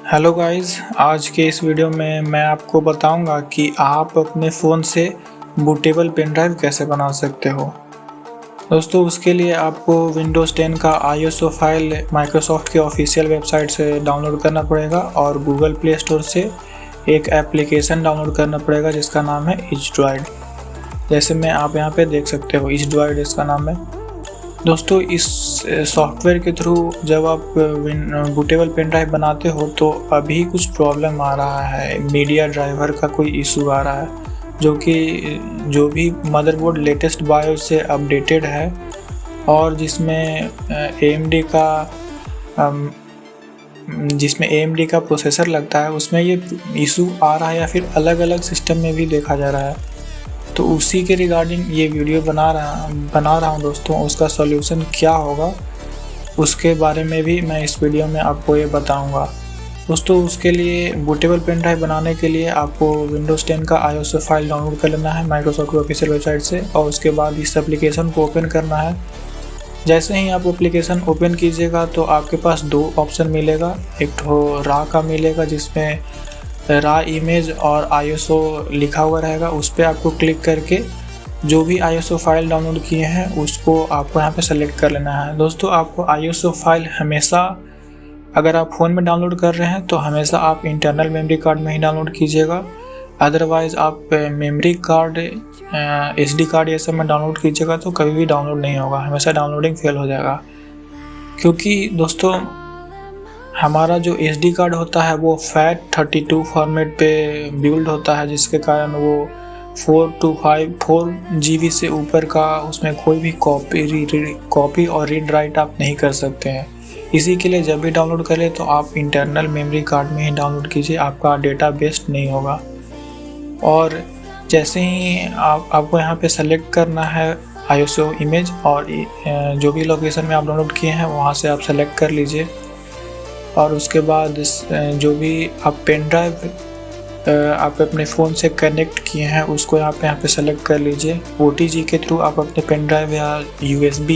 Hello guys, आज के इस वीडियो में मैं आपको बताऊंगा कि आप अपने फ़ोन से बूटेबल पेन ड्राइव कैसे बना सकते हो। दोस्तों, उसके लिए आपको विंडोज़ 10 का ISO फाइल माइक्रोसॉफ्ट की ऑफिशियल वेबसाइट से डाउनलोड करना पड़ेगा और गूगल प्ले स्टोर से एक एप्लीकेशन डाउनलोड करना पड़ेगा जिसका नाम है इज़ड्रॉइड। जैसे मैं आप यहाँ पे देख सकते हो, इज़ड्रॉइड इसका नाम है। दोस्तों, इस सॉफ्टवेयर के थ्रू जब आप बूटेबल पेन ड्राइव बनाते हो तो अभी कुछ प्रॉब्लम आ रहा है, मीडिया ड्राइवर का कोई इशू आ रहा है, जो भी मदरबोर्ड लेटेस्ट बायोस से अपडेटेड है और जिसमें AMD का प्रोसेसर लगता है, उसमें ये इशू आ रहा है या फिर अलग अलग सिस्टम में भी देखा जा रहा है। तो उसी के रिगार्डिंग ये वीडियो बना रहा हूँ दोस्तों। उसका सॉल्यूशन क्या होगा उसके बारे में भी मैं इस वीडियो में आपको ये बताऊंगा। दोस्तों, उसके लिए बूटेबल पेन ड्राइव बनाने के लिए आपको विंडोज़ 10 का ISO फाइल डाउनलोड कर लेना है माइक्रोसॉफ्ट की ऑफिशियल वेबसाइट से और उसके बाद इस एप्लीकेशन को ओपन करना है। जैसे ही आप एप्लीकेशन ओपन कीजिएगा तो आपके पास दो ऑप्शन मिलेगा। एक तो रा का मिलेगा जिसमें रा इमेज और ISO लिखा हुआ रहेगा। उस पर आपको क्लिक करके जो भी ISO फाइल डाउनलोड किए हैं उसको आपको यहाँ पे सेलेक्ट कर लेना है। दोस्तों, आपको ISO फाइल हमेशा, अगर आप फ़ोन में डाउनलोड कर रहे हैं तो हमेशा आप इंटरनल मेमोरी कार्ड में ही डाउनलोड कीजिएगा। अदरवाइज़ आप मेमोरी कार्ड, SD कार्ड ये सब में डाउनलोड कीजिएगा तो कभी भी डाउनलोड नहीं होगा, हमेशा डाउनलोडिंग फेल हो जाएगा। क्योंकि दोस्तों, हमारा जो SD कार्ड होता है वो FAT32 फॉर्मेट पे बिल्ड होता है, जिसके कारण वो 4 GB से ऊपर का उसमें कोई भी कॉपी और रीड राइट आप नहीं कर सकते हैं। इसी के लिए जब भी डाउनलोड करें तो आप इंटरनल मेमोरी कार्ड में ही डाउनलोड कीजिए, आपका डेटा वेस्ट नहीं होगा। और जैसे ही आपको यहाँ पे सेलेक्ट करना है ISO इमेज और जो भी लोकेशन में आप डाउनलोड किए हैं वहाँ से आप सेलेक्ट कर लीजिए। और उसके बाद जो भी आप पेन ड्राइव आप अपने फ़ोन से कनेक्ट किए हैं उसको यहाँ पे सेलेक्ट कर लीजिए। OTG के थ्रू आप अपने पेन ड्राइव या USB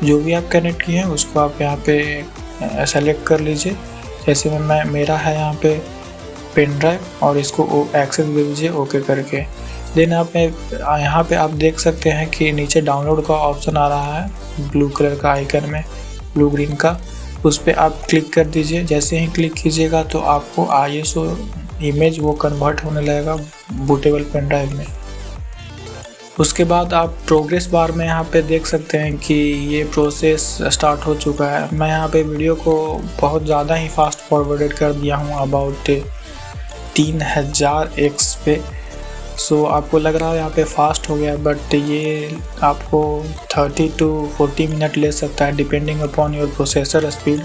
जो भी आप कनेक्ट किए हैं उसको आप यहाँ पे सेलेक्ट कर लीजिए। जैसे मेरा है यहाँ पे पेन ड्राइव और इसको एक्सेस दे दीजिए ओके करके। देन आप यहाँ पे आप देख सकते हैं कि नीचे डाउनलोड का ऑप्शन आ रहा है ब्लू कलर का आइकन में, ब्लू ग्रीन का, उस पर आप क्लिक कर दीजिए। जैसे ही क्लिक कीजिएगा तो आपको ISO इमेज वो कन्वर्ट होने लगेगा बूटेबल पेन ड्राइव में। उसके बाद आप प्रोग्रेस बार में यहाँ पे देख सकते हैं कि ये प्रोसेस स्टार्ट हो चुका है। मैं यहाँ पे वीडियो को बहुत ज़्यादा ही फास्ट फॉरवर्डेड कर दिया हूँ, अबाउट 3000x पे। सो आपको लग रहा है यहाँ पे फास्ट हो गया, बट ये आपको 30 to 40 मिनट ले सकता है depending upon your processor speed.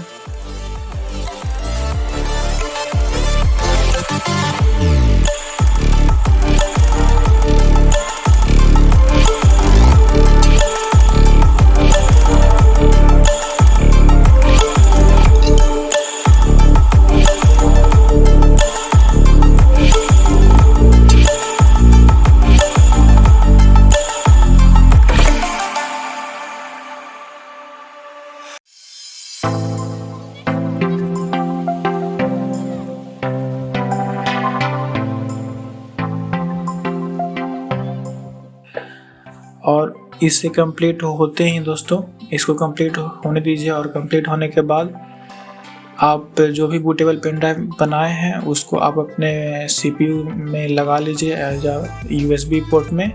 और इससे कंप्लीट होते ही दोस्तों इसको कंप्लीट होने दीजिए और कंप्लीट होने के बाद आप जो भी बूटेबल पेन ड्राइव बनाए हैं उसको आप अपने CPU में लगा लीजिए एज USB पोर्ट में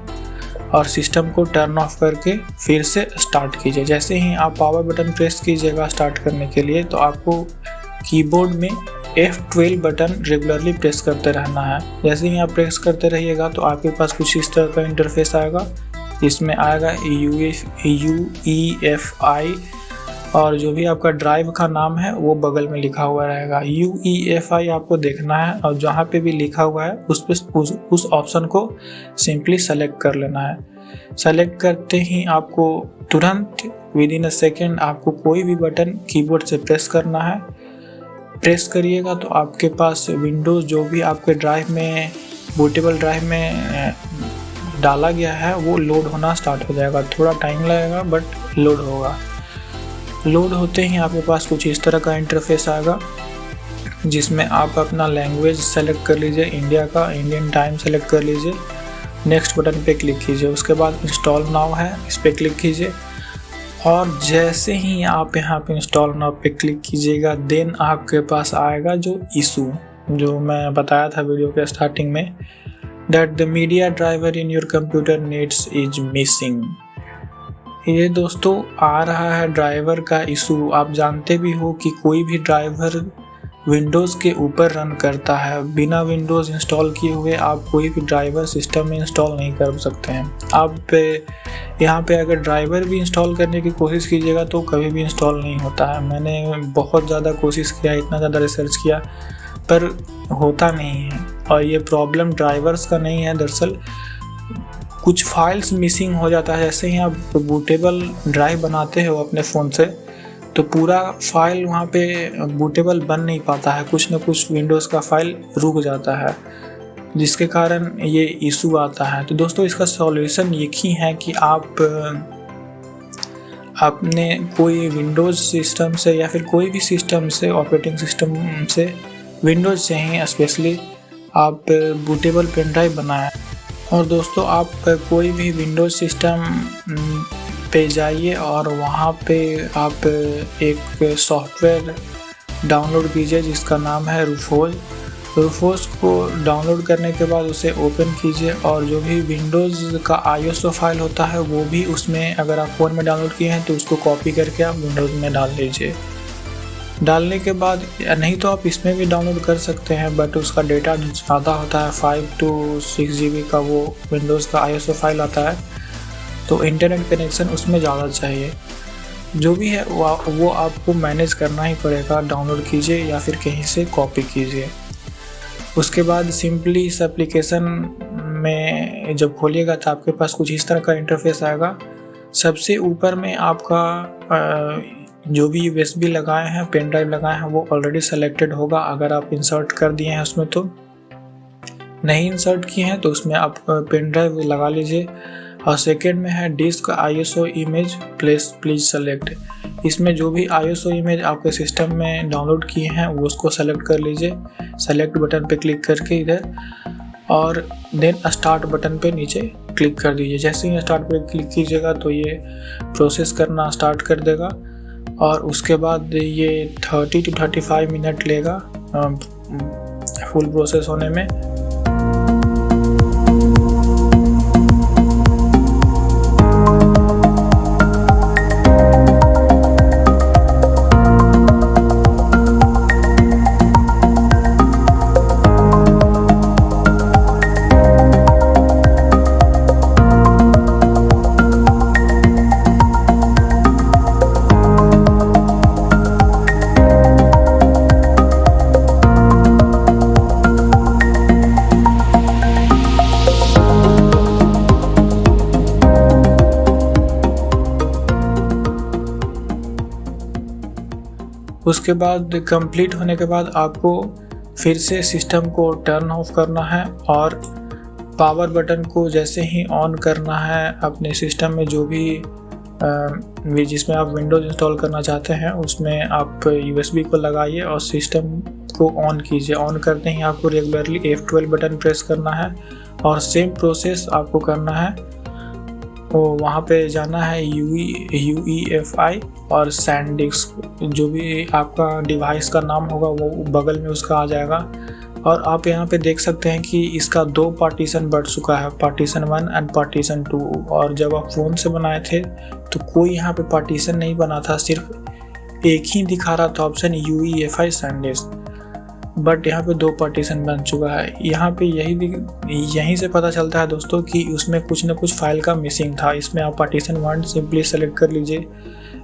और सिस्टम को टर्न ऑफ करके फिर से स्टार्ट कीजिए। जैसे ही आप पावर बटन प्रेस कीजिएगा स्टार्ट करने के लिए तो आपको कीबोर्ड में F12 बटन रेगुलरली प्रेस करते रहना है। जैसे ही आप प्रेस करते रहिएगा तो आपके पास कुछ इस तरह का इंटरफेस आएगा, इसमें आएगा UEFI और जो भी आपका ड्राइव का नाम है वो बगल में लिखा हुआ रहेगा। UEFI आपको देखना है और जहाँ पे भी लिखा हुआ है उस ऑप्शन को सिंपली सेलेक्ट कर लेना है। सेलेक्ट करते ही आपको तुरंत विदिन अ सेकेंड आपको कोई भी बटन कीबोर्ड से प्रेस करना है। प्रेस करिएगा तो आपके पास विंडोज़ जो भी आपके ड्राइव में बूटेबल ड्राइव में डाला गया है वो लोड होना स्टार्ट हो जाएगा। थोड़ा टाइम लगेगा बट लोड होगा। लोड होते ही आपके पास कुछ इस तरह का इंटरफेस आएगा। जिसमें आप अपना लैंग्वेज सेलेक्ट कर लीजिए, इंडिया का इंडियन टाइम सेलेक्ट कर लीजिए, नेक्स्ट बटन पे क्लिक कीजिए। उसके बाद इंस्टॉल नाउ है, इस पर क्लिक कीजिए और जैसे ही आप यहाँ पे इंस्टॉल नाउ पे क्लिक कीजिएगा देन आपके पास आएगा जो इशू जो मैं बताया था वीडियो के स्टार्टिंग में, that the media driver in your computer needs is missing. ये दोस्तों आ रहा है ड्राइवर का इशू। आप जानते भी हो कि कोई भी ड्राइवर विंडोज़ के ऊपर रन करता है, बिना विंडोज़ इंस्टॉल किए हुए आप कोई भी ड्राइवर सिस्टम में इंस्टॉल नहीं कर सकते हैं। आप यहाँ पे अगर ड्राइवर भी इंस्टॉल करने की कोशिश कीजिएगा तो कभी भी इंस्टॉल नहीं होता है। मैंने बहुत ज़्यादा कोशिश किया, इतना ज़्यादा रिसर्च किया पर होता नहीं है। और ये प्रॉब्लम ड्राइवर्स का नहीं है, दरअसल कुछ फाइल्स मिसिंग हो जाता है। जैसे ही आप बूटेबल ड्राइव बनाते हो अपने फ़ोन से तो पूरा फाइल वहाँ पे बूटेबल बन नहीं पाता है, कुछ न कुछ विंडोज़ का फाइल रुक जाता है जिसके कारण ये इशू आता है। तो दोस्तों इसका सॉल्यूशन एक ही है कि आप अपने कोई विंडोज़ सिस्टम से या फिर कोई भी सिस्टम से, ऑपरेटिंग सिस्टम से, विंडोज़ से ही स्पेशली आप बूटेबल पेन ड्राइव बनाएं। और दोस्तों आप कोई भी विंडोज़ सिस्टम पे जाइए और वहाँ पे आप एक सॉफ्टवेयर डाउनलोड कीजिए जिसका नाम है रूफोज। रूफोज को डाउनलोड करने के बाद उसे ओपन कीजिए और जो भी विंडोज़ का ISO फाइल होता है वो भी उसमें, अगर आप फ़ोन में डाउनलोड किए हैं तो उसको कॉपी करके आप विंडोज़ में डाल लीजिए। डालने के बाद, नहीं तो आप इसमें भी डाउनलोड कर सकते हैं बट उसका डेटा ज़्यादा होता है, 5 to 6 GB का वो विंडोज़ का ISO फाइल आता है, तो इंटरनेट कनेक्शन उसमें ज़्यादा चाहिए। जो भी है वो आपको मैनेज करना ही पड़ेगा, डाउनलोड कीजिए या फिर कहीं से कॉपी कीजिए। उसके बाद सिंपली इस एप्लीकेशन में जब खोलिएगा तो आपके पास कुछ इस तरह का इंटरफेस आएगा। सबसे ऊपर में आपका जो भी USB लगाए हैं, पेन ड्राइव लगाए हैं, वो ऑलरेडी सेलेक्टेड होगा अगर आप इंसर्ट कर दिए हैं उसमें। तो नहीं इंसर्ट किए हैं तो उसमें आप पेन ड्राइव लगा लीजिए। और सेकेंड में है disk ISO image please select. इसमें जो भी ISO इमेज आपके सिस्टम में डाउनलोड किए हैं वो उसको सेलेक्ट कर लीजिए, सेलेक्ट बटन पे क्लिक करके इधर, और देन स्टार्ट बटन पे नीचे क्लिक कर दीजिए। जैसे ही स्टार्ट पे क्लिक कीजिएगा तो ये प्रोसेस करना स्टार्ट कर देगा और उसके बाद ये 30 to 35 मिनट लेगा फुल प्रोसेस होने में। उसके बाद कंप्लीट होने के बाद आपको फिर से सिस्टम को टर्न ऑफ करना है और पावर बटन को जैसे ही ऑन करना है अपने सिस्टम में, जो भी जिसमें आप विंडोज़ इंस्टॉल करना चाहते हैं उसमें आप USB को लगाइए और सिस्टम को ऑन कीजिए। ऑन करते ही आपको रेगुलरली F12 बटन प्रेस करना है और सेम प्रोसेस आपको करना है। तो वहाँ पे जाना है UEFI और SanDisk, जो भी आपका डिवाइस का नाम होगा वो बगल में उसका आ जाएगा। और आप यहाँ पे देख सकते हैं कि इसका 2 पार्टीशन बढ़ चुका है, पार्टीशन 1 एंड पार्टीशन 2। और जब आप फ़ोन से बनाए थे तो कोई यहाँ पे पार्टीशन नहीं बना था, सिर्फ एक ही दिखा रहा था ऑप्शन UEFI SanDisk, बट यहाँ पे 2 पार्टीशन बन चुका है। यहाँ पे यहीं से पता चलता है दोस्तों कि उसमें कुछ न कुछ फाइल का मिसिंग था। इसमें आप पार्टीशन 1 सिंपली सेलेक्ट कर लीजिए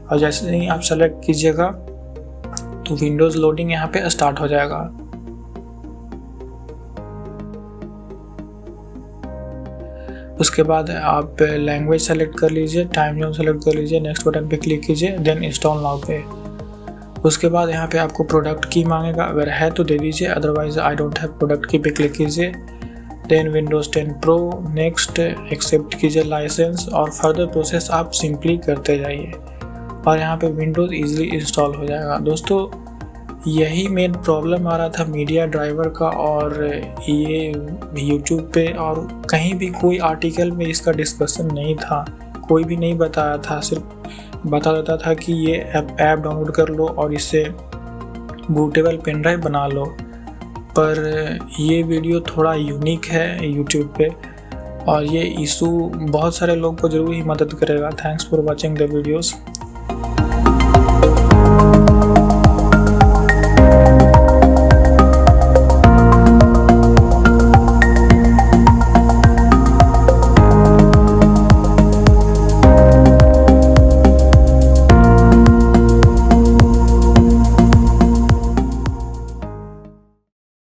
और जैसे ही आप सेलेक्ट कीजिएगा तो विंडोज़ लोडिंग यहाँ पे स्टार्ट हो जाएगा। उसके बाद आप लैंग्वेज सेलेक्ट कर लीजिए, टाइम जोन सेलेक्ट कर लीजिए, नेक्स्ट बटन पे क्लिक कीजिए, देन इंस्टॉल नाउ पे। उसके बाद यहाँ पे आपको प्रोडक्ट की मांगेगा, अगर है तो दे दीजिए, otherwise I don't have product की पे क्लिक कीजिए। Then Windows 10 pro, next, accept कीजिए लाइसेंस और फर्दर प्रोसेस आप सिंपली करते जाइए और यहाँ पे विंडोज़ ईजिली इंस्टॉल हो जाएगा। दोस्तों यही मेन प्रॉब्लम आ रहा था मीडिया ड्राइवर का, और ये यूट्यूब पे और कहीं भी कोई आर्टिकल में इसका डिस्कशन नहीं था, कोई भी नहीं बताया था, सिर्फ बता देता था कि ये ऐप डाउनलोड कर लो और इससे बूटेबल पेन ड्राइव बना लो। पर ये वीडियो थोड़ा यूनिक है यूट्यूब पे, और ये इशू बहुत सारे लोग को ज़रूर ही मदद करेगा। Thanks for watching the videos.